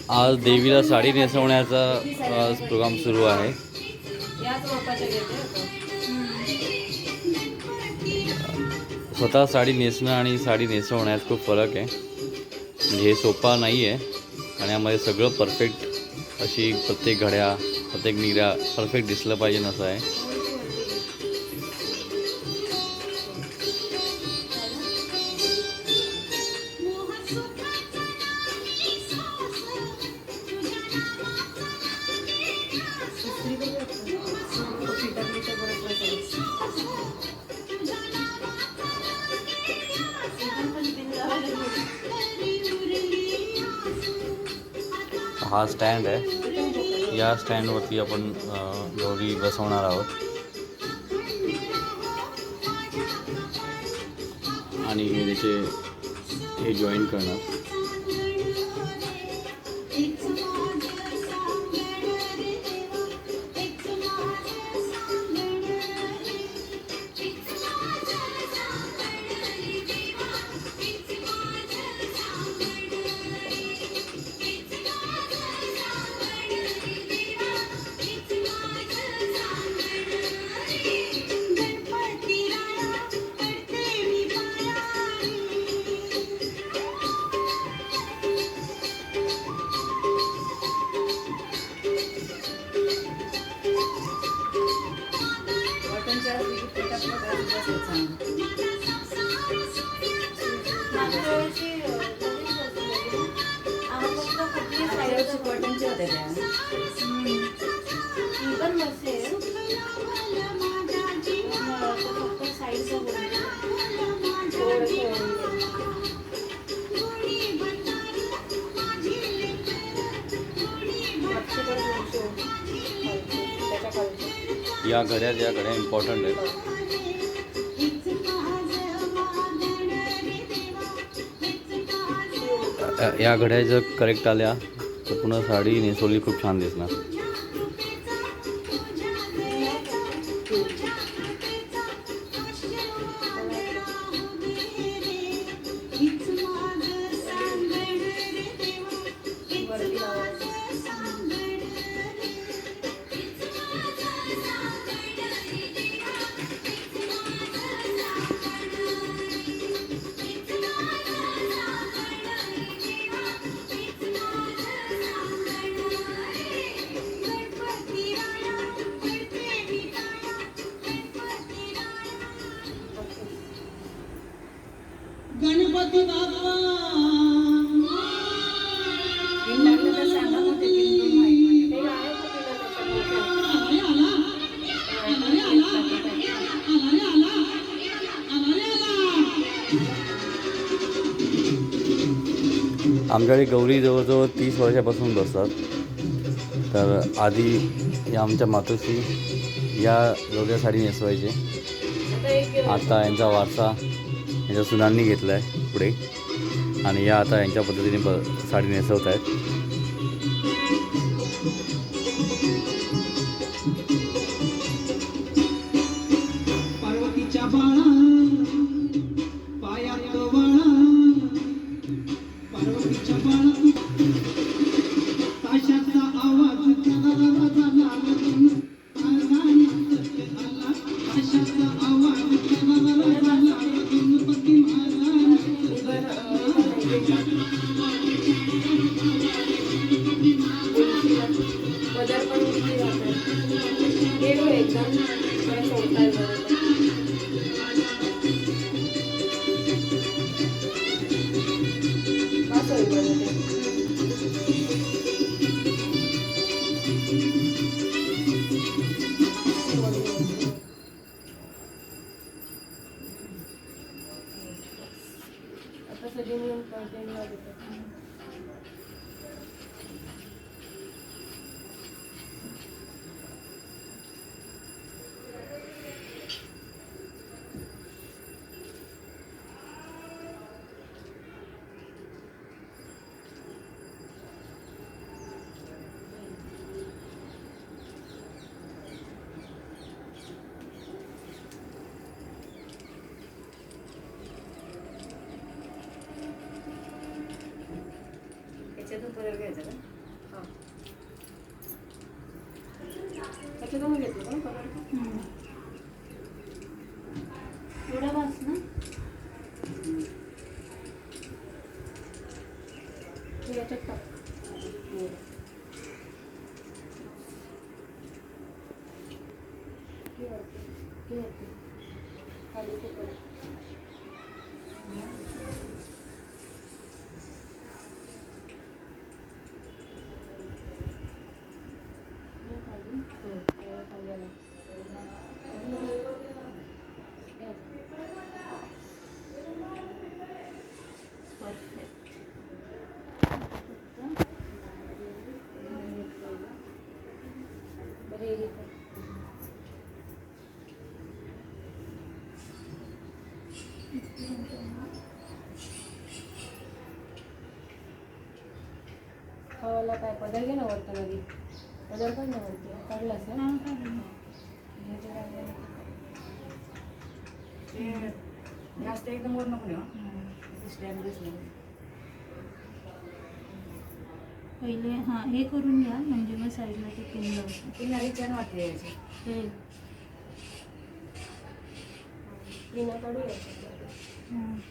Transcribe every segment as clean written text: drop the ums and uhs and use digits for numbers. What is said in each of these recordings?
आज देवीला साडी नेसवण्याचा आज प्रोग्राम सुरू आहे. स्वतः साडी नेसणं आणि साडी नेसवण्यात खूप फरक आहे. म्हणजे हे सोपा नाही आहे आणि यामध्ये सगळं परफेक्ट अशी प्रत्येक घड्या प्रत्येक निऱ्या परफेक्ट दिसलं पाहिजे नसं आहे. हा स्टँड आहे. या स्टँडवरती आपण गौरी बसवणार आहोत आणि त्याचे हे जॉईन करणार. या घड्या इम्पॉर्टंट आहेत. या घड्या जर करेक्ट आल्या तर पुन्हा साडी नेसवली खूप छान दिसणार. गणपती बाप्पा आमच्याकडे गौरी जवळजवळ 30 वर्षापासून बसतात. तर आधी या आमच्या मातोश्री या गौऱ्या साडी नेसवायचे. आता यांचा वारसा यांच्या सुनांनी घेतला आहे पुढे आणि या आता यांच्या पद्धतीने साडी नेसवत आहेत. पार्वतीच्या बाळा पायात बाळा पार्वतीच्या बाळा ताशाचा आवाज ताशाचा आवाज गणपती याच्यातून कलर घ्यायचा का? हां त्याच्यातून घेतलं का कलर? एवढा वास ना याच्यात टाक. खाली ते कलर. खावायला काय पदर घे ना वरतं नदी पदर पण नाही वरती काढलास ना ते जास्त एकदम वर नको नेऊ स्टँड दिसलं पहिले हां हे करून घ्या म्हणजे मग साईडला ते पिन लावतो किनारी छान वाटते याची पिना काढू याच्यात.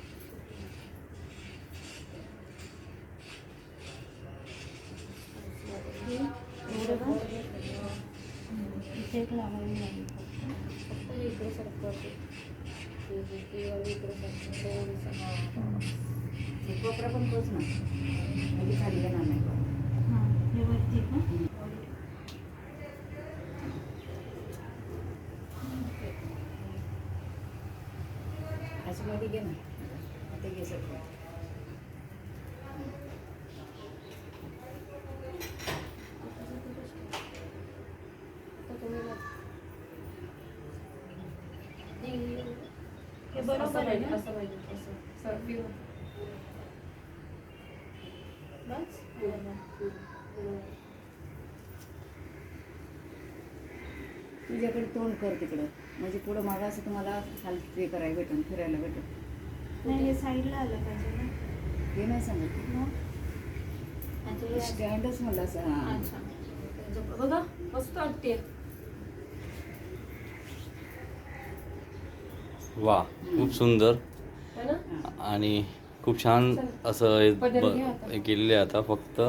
इथे एक लावावी लागेल फक्त हे इकडे सरकवते. हे वाली इकडे सरकवते. थोडंसं. हे कोपरा पण तोच ना म्हणजे खाली येणार नाही हां हे वरती का अशी मध्ये घे ना ते घे सगळं आता तुम्ही बघ. हे बरोबर आहे ना असं पाहिजे असं सर्व बस तुझ्याकडे तोंड कर तिकडं म्हणजे पुढं मागं असं तुम्हाला खाली ते करायला भेटून फिरायला भेटून नाही हे साईडला आलं पाहिजे ना हे नाही सांगत अच्छा हे असं. स्टँडच म्हणलं असं हां अच्छा बघा मस्त वाटते. वा खूप सुंदर है ना आणि खूप छान असं हे हे केलेलं आहे. आता फक्त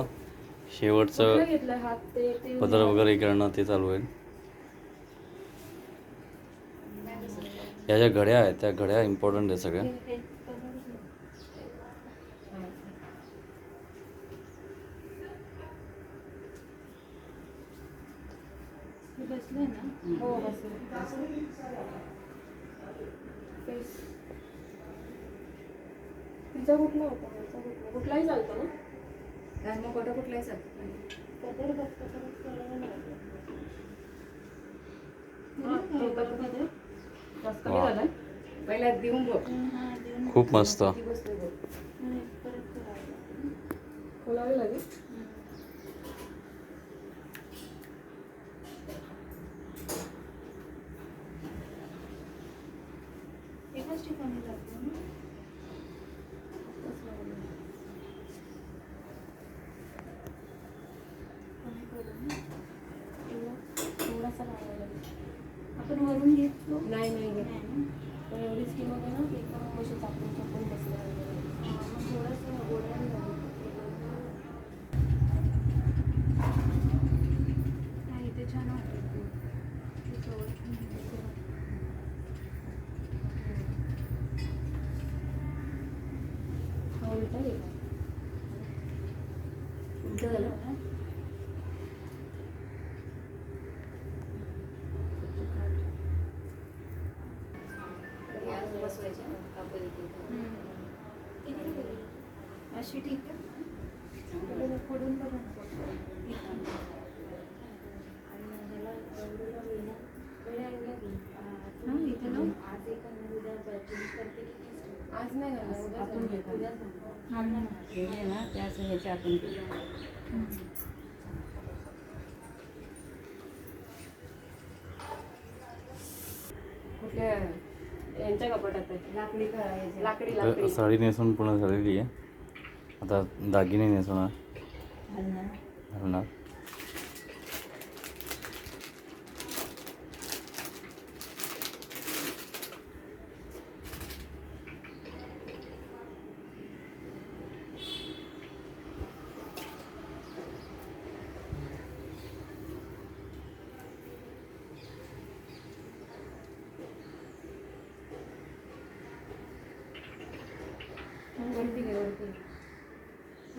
शेवटचं कुठलं घेतलं हात ते पदर वगैरे करणं ते चालू आहे. या ज्या घड्या आहेत त्या घड्या इम्पॉर्टंट आहे सगळ्या. हे कलर घे. हे बसलंय ना हो बस फेस तिचा कुठला होता ह्याचा कुठला कुठलाही चालतो ना काय मग कोटा कुठलाही चालतं पदर बघतो परत कलर नाही हा, तो तर पदर जास्त कमी वा. झालाय. पहिला देऊन बघ हां देऊन खूप मस्त. किती बसतोय बघ आणि परत करावं लागेल. खोलावे लागेल. एकाच ठिकाणी लागतो ना कमी करू ना. थोडासा लावावा लागेल. आपण वरून घेतो नाही नाही घेत. नाही ना पण एवढी स्कीम आहे ना एकदम कशी चापून चापून बसल्या वगैरे. मग थोडंसं गोड्याने लागेल. नाही ते छान वाटतं ते कवर पण घ्यायचं. हा उलटा आहे का? उलटं झालं. हे असं बसवायचं कापड इथे. किती रुपये? अशी ठीक आहे फोडून बघा ना. इथं. आणि ह्याला गौरीला वेण्या हां इथं लावून आज नाही झालं उद्या आपण झालं. घेतो. उद्याच झालं. हां ना हे आहे ना ते असं ह्याच्या आपण कुठल्या यांच्या कपाटात आहे. लाकडी करायचं लाकडी लाकडी साडी नेसून पूर्ण झालेली आहे. आता दागिने नेसवणार. घालणार. वरती घे वरती.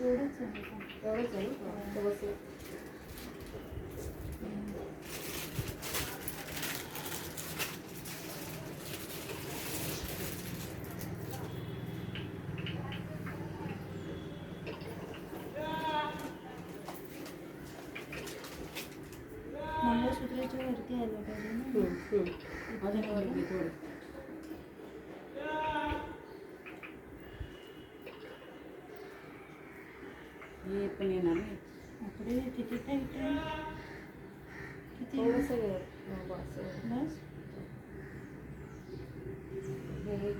एवढंच आहे का? एवढंच आहे ना? तर बसलं. मंगळसूत्राच्या वरती आलं पाहिजे ना. अजून वरती थोडं. हे पण येणार नाही. आपले किती टाईट आहे. किती थोडंसं घे. हा, बस. बस. हे.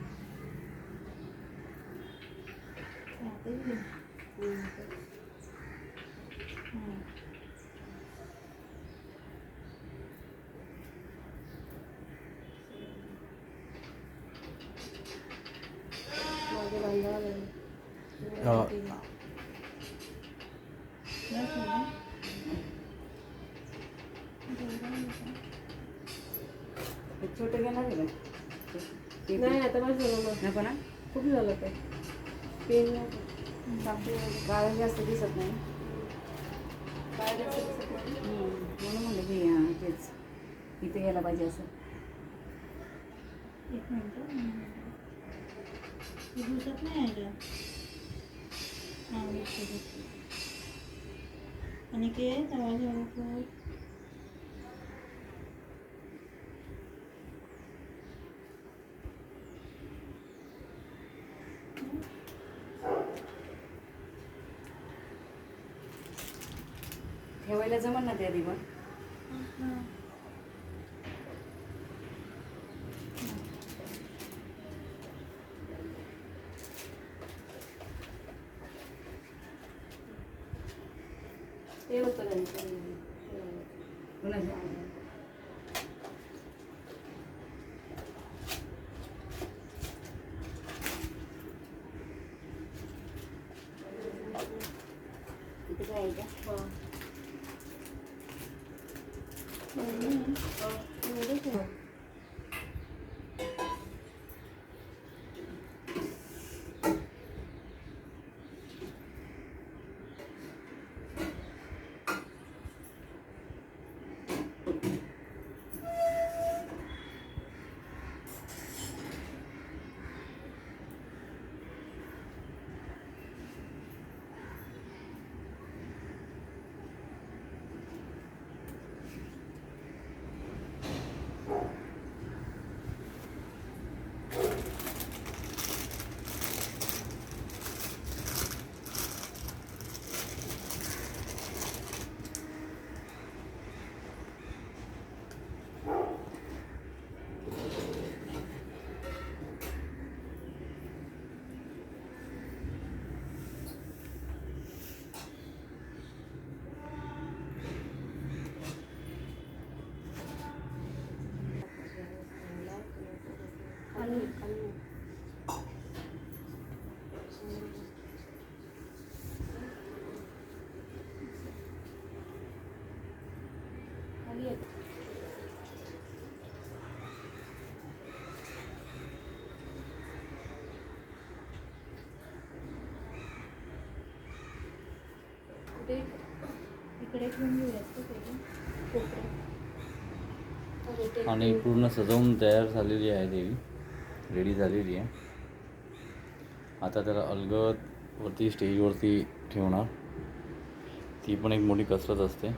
आता घे. हां. मागे बांधावं लागेल. बस झालं. एवढं आहे का? हे छोटं घेणार आहे का? ते नाही आता बस झालं ना. नको ना? खूप झालं ते. पेन कापडी काळं जास्त दिसत नाही. काय दिसत नाही. म्हणून म्हणलं की तेच इथे यायला पाहिजे असं. एक मिनटं. हे दिसत नाही आहे. हां दिसतं. आणि के आवाज आला. ठेवायला जमन ना त्या आधी पण. ते होतं त्यांचं. कुणाचं? इथे काय आहे का? हां. एवढंच आहे. खाली आहे. कुठे? इकडे घेऊन घेऊयात का पहिले? कोपऱ्यात. आणि पूर्ण सजवून तयार झालेली आहे देवी. रेडी झालेली आहे. आता त्याला अलगद वरती स्टेजवरती ठेवणार. ती पण एक मोठी कसरत असते.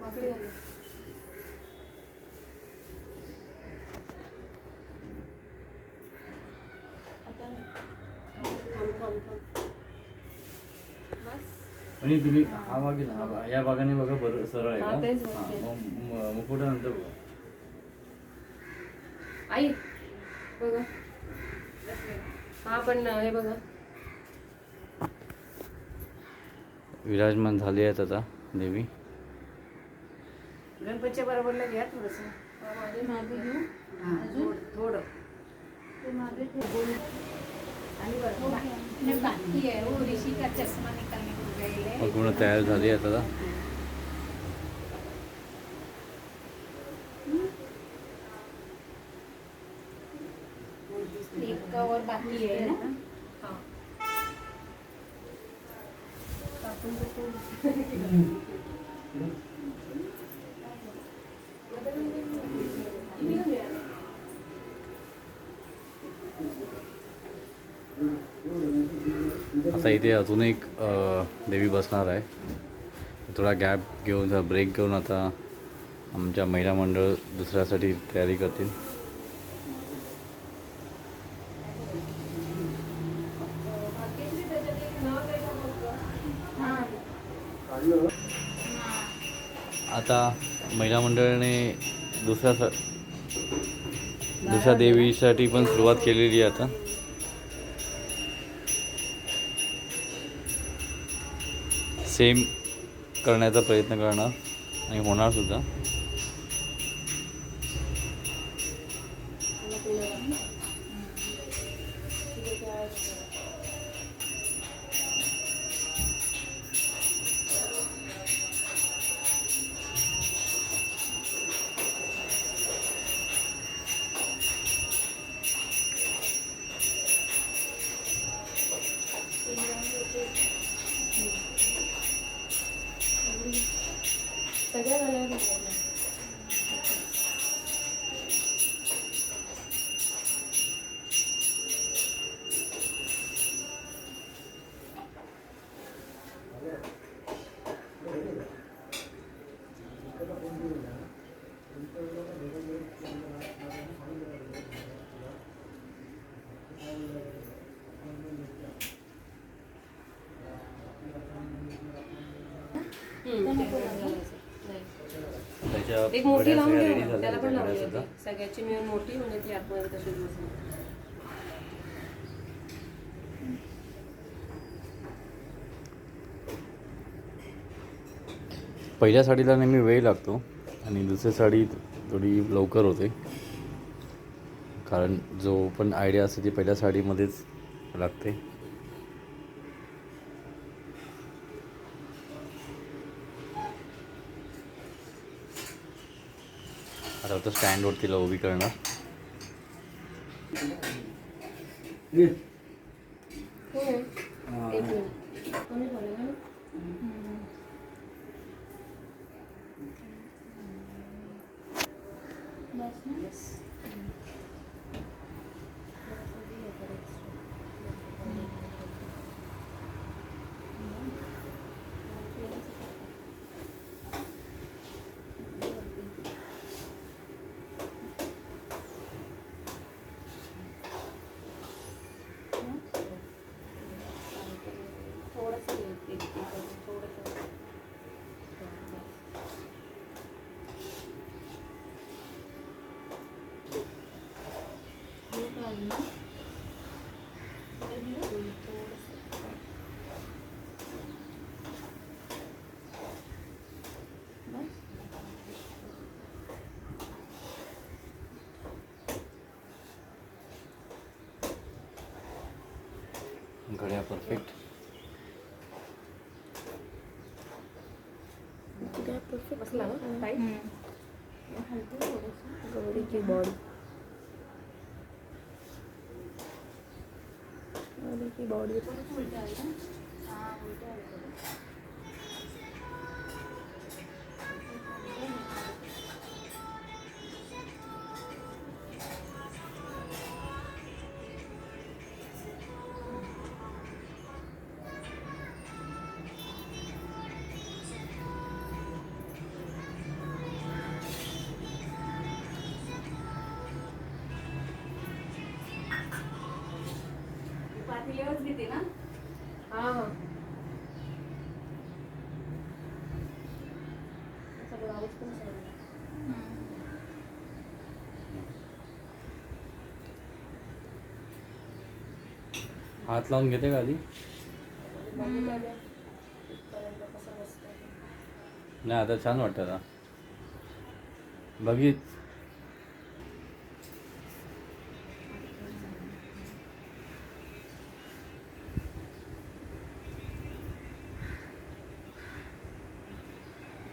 माकडे आले. आता थांब थांब थांब. आणि तुम्ही हा भाग आहे ना, हा भाग- या भागाने बघा बरं सरळ आहे हा, का तेच हा, म्हणते. मग मुकुटा नंतर बघा. आई बघा हा पण हे बघा विराजमान झाली आहेत आता देवी. गणपतीच्या बरोबरला घ्या थोडंसं. ते मागे घेऊ हां थोडं ते मागे ठेवू आणि बरं बाकी आहे हो ऋषी का चष्मा निकालने को गए मग पूर्ण तयार झाली आहेत आता. एक का और बाकी है ना हा आता इथे अजून एक देवी बसणार आहे. थोडा गॅप घेऊन ब्रेक घेऊन आता आमच्या महिला मंडळ दुसऱ्यासाठी तयारी करतील. आता महिला मंडळाने दुसऱ्या देवीसाठी पण सुरुवात केलेली आहे आता. सेम करण्याचा प्रयत्न करणार आणि होणार सुद्धा. सगळ्या झाल्यावर त्याच्या एक मोठी घड्या लावून सगळ्या घ्या ready ना. झाल्या त्याला पण त्याच्या लावून घड्या घ्या सुद्धा. ती. सगळ्याची मिळून मोठी म्हणजे ती आतमध्ये तशीच बसेल. पहिल्या साडीला नेहमी वेळ लागतो आणि दुसरी साडी थोडी लवकर होते, कारण जो पण आयडिया असते ती पहिल्या साडीमध्येच लागते. आता तो स्टँडवरती तिला उभी करणार. हो एक मिनिट कमी झालं ना बस ना घड्या परफेक्ट. बसला ना टाईट गौरीची बॉडी गौरीची बॉडी पाठी व्यवस्थित आहे ना? हा हा पण साईडला. हात लावून घेते का आधी? बघितलं ना, इथपर्यंत कसं बसतं. नाही आता छान वाटतं आता. बघित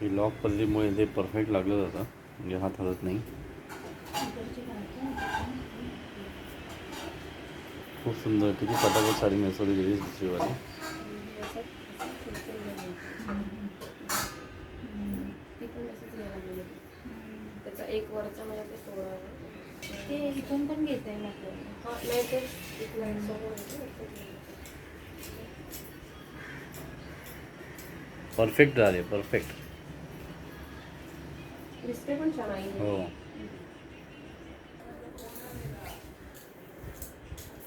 ही लॉक पल्लीमुळे ते परफेक्ट लागलं जातं, म्हणजे हात हलत नाही. खूप सुंदर, किती पटापट साडी नेसवली गेली दुसरीवाली. असं सिंपल नाही. ती पण असंच घ्यायला गेली. त्याचा एक वरचा मला ते 16 ते इथून पण घेता येईल आपल्याला. हा नाही ते इथला समोर येतो. परफेक्ट झाले, परफेक्ट. दिसते पण छान आहे. हो.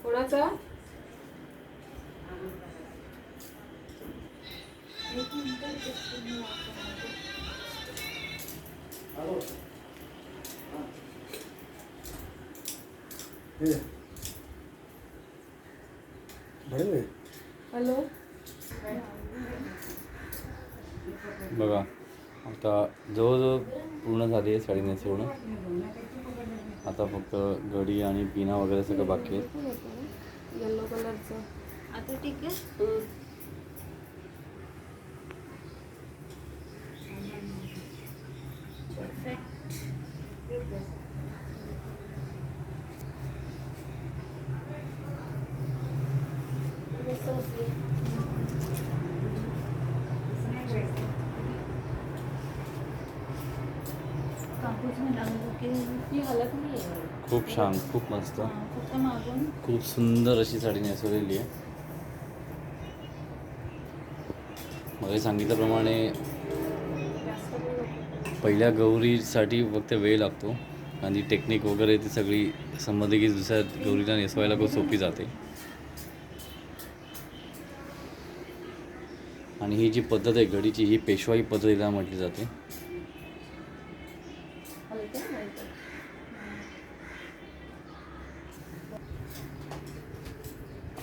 कोणाचा? हॅलो. बघा आता जवळजवळ पूर्ण झाली आहे साडी नेसवणं. आता फक्त गडी आणि पिना वगैरे सगळं बाकी आहे. येलो कलरचं. आता ठीक आहे. मस्त बसली. कापूस लागलं की ही हलत नाही आहे. खूप छान, खूप मस्त, फक्त मागून खूप सुंदर अशी साडी नेसवलेली आहे. मला सांगितल्याप्रमाणे जास्त पण नको. पहिल्या गौरीसाठी फक्त वेळ लागतो आणि टेक्निक वगैरे ती सगळी समजली की दुसऱ्या गौरीला नेसवायला खूप सोपी जाते. आणि ही जी पद्धत आहे गडीची, ही पेशवाई पद्धतीला म्हटली जाते. हलते ना हलते.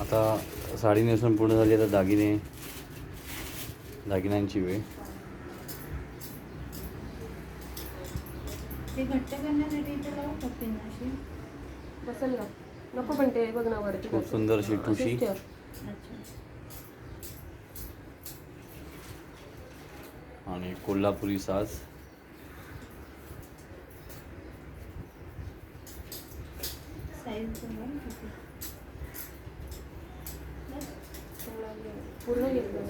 आता साडी नेसून पूर्ण झाली, आता दागिन्यांची वेळ. ते घट्ट करण्यासाठी इथे लावू शकते ना अशी. बसेल ना. नको पण ते बघ ना वरती. खूप सुंदर अशी ठुशी. अशीच ठेव. अच्छा. आणि कोल्हापुरी साज. साईज बघा किती. पूर्ण घेतलं.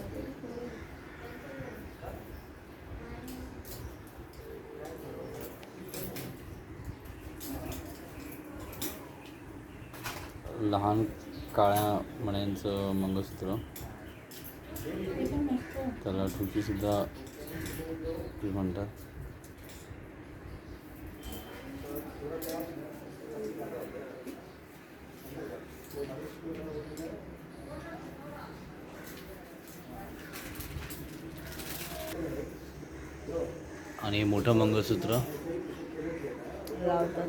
लहान काळ्या मण्यांचं मंगळसूत्र, ते पण मस्त. त्याला ठुशीसुद्धा ते म्हणतात. आणि मोठं मंगळसूत्र लावतात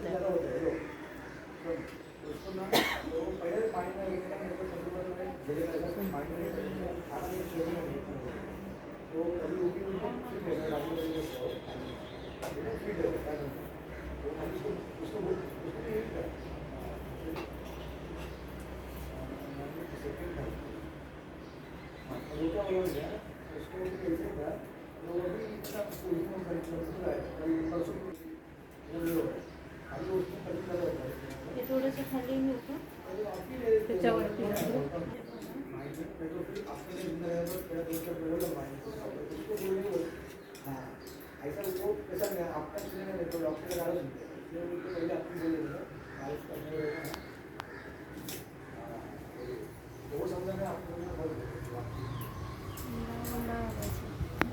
ते थोडंसं खाली नेऊ का? त्याच्यावरती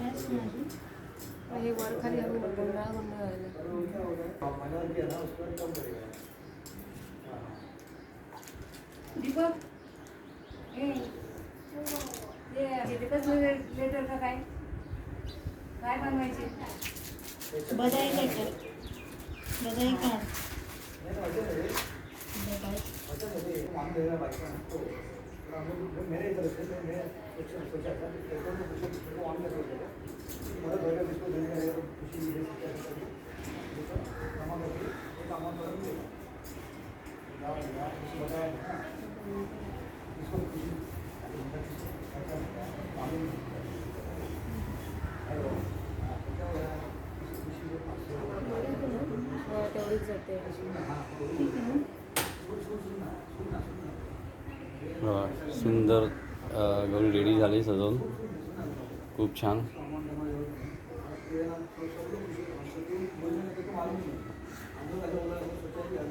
बस नाही. हे वर खाली हवी ना गोंधळा दीपक दीपक लेटर का काय काय बनवायचे बधाई लेटर बधाई कार्ड तेवढीच जाते ठीक आहे ना. बघा, सुंदर गौरी रेडी झाली सजवून, खूप छान.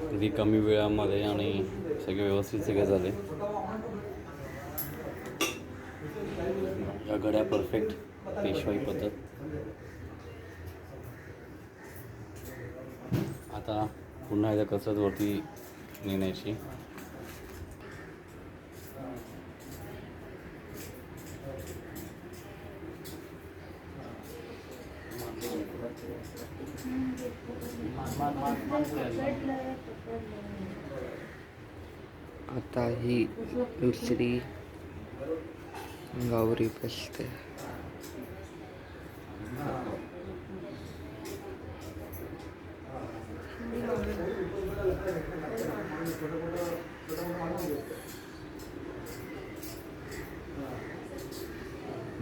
अगदी कमी वेळामध्ये आणि सगळे व्यवस्थित सगळे झाले. या घड्या परफेक्ट पेशवाई पद्धत. आता पुन्हा एकदा कसरत वरती नेण्याची. आता ही दुसरी गौरी बसते.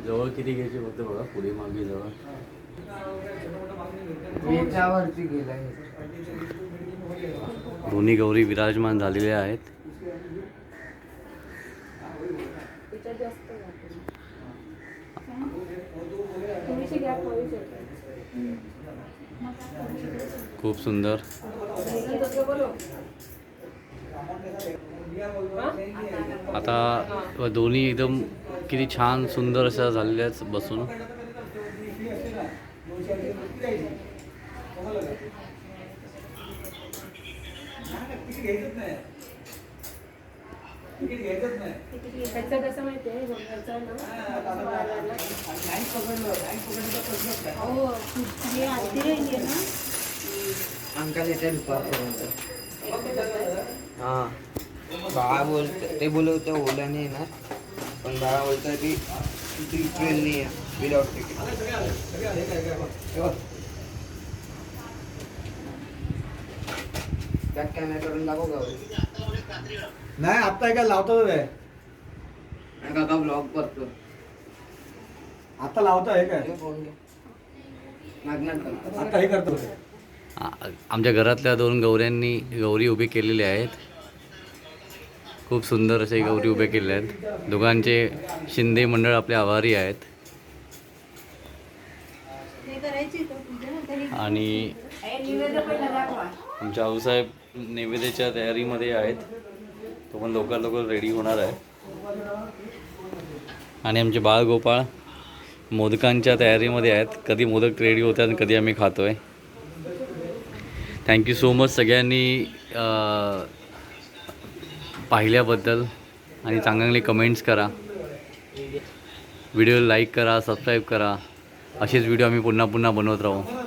जवळ किती घ्यायचे फक्त बघा, पुढे मागे जवळ. याच्यावरती गेलाय. दोन्ही गौरी विराजमान झालेल्या आहेत. त्याच्यात जास्त जाते. थोडीशी गॅप हवी शकते. खूप सुंदर. आता दोन्ही एकदम किती छान सुंदर अशा झालेल्या आहेत बसून. त्याचं कसं माहिती आहे गोंधळचं ना हो हे आधी राहिली आहे ना. अंकल येते दुपारपर्यंत. हां बाळा बोलतं, ते बोलवतं ओलाने येणार, पण बाळा बोलतं की ती ट्रेनने या विदाउट तिकीट. त्यात कॅमेरा करून दाखव गौरी. नाही आता काय लावतो काय काका ब्लॉग करतो. आता लावतो आहे काय फोन घे. मागणार करतो. आता हे करतो आमच्या घरातल्या 2 गौऱ्यांनी गौरी उभी केलेल्या आहेत. खूप सुंदर असे गौरी उभे केले आहेत. दोघांचे शिंदे मंडळ आपले आभारी आहेत. हे करायची का पूजा आता हे आणि आमच्या आऊसाहेब नैवेद्याच्या तयारीमध्ये आहेत. तो पण लवकर रेडी होणार आहे. आणि आमचे बाळगोपाळ मोदकांच्या तयारीमध्ये आहेत. कधी मोदक रेडी होतात आणि कधी आम्ही खातो आहे. थँक्यू सो मच सगळ्यांनी पाहिल्याबद्दल आणि चांगले कमेंट्स करा. व्हिडिओ लाईक करा, सबस्क्राईब करा. असेच व्हिडिओ आम्ही पुन्हा बनवत राहू.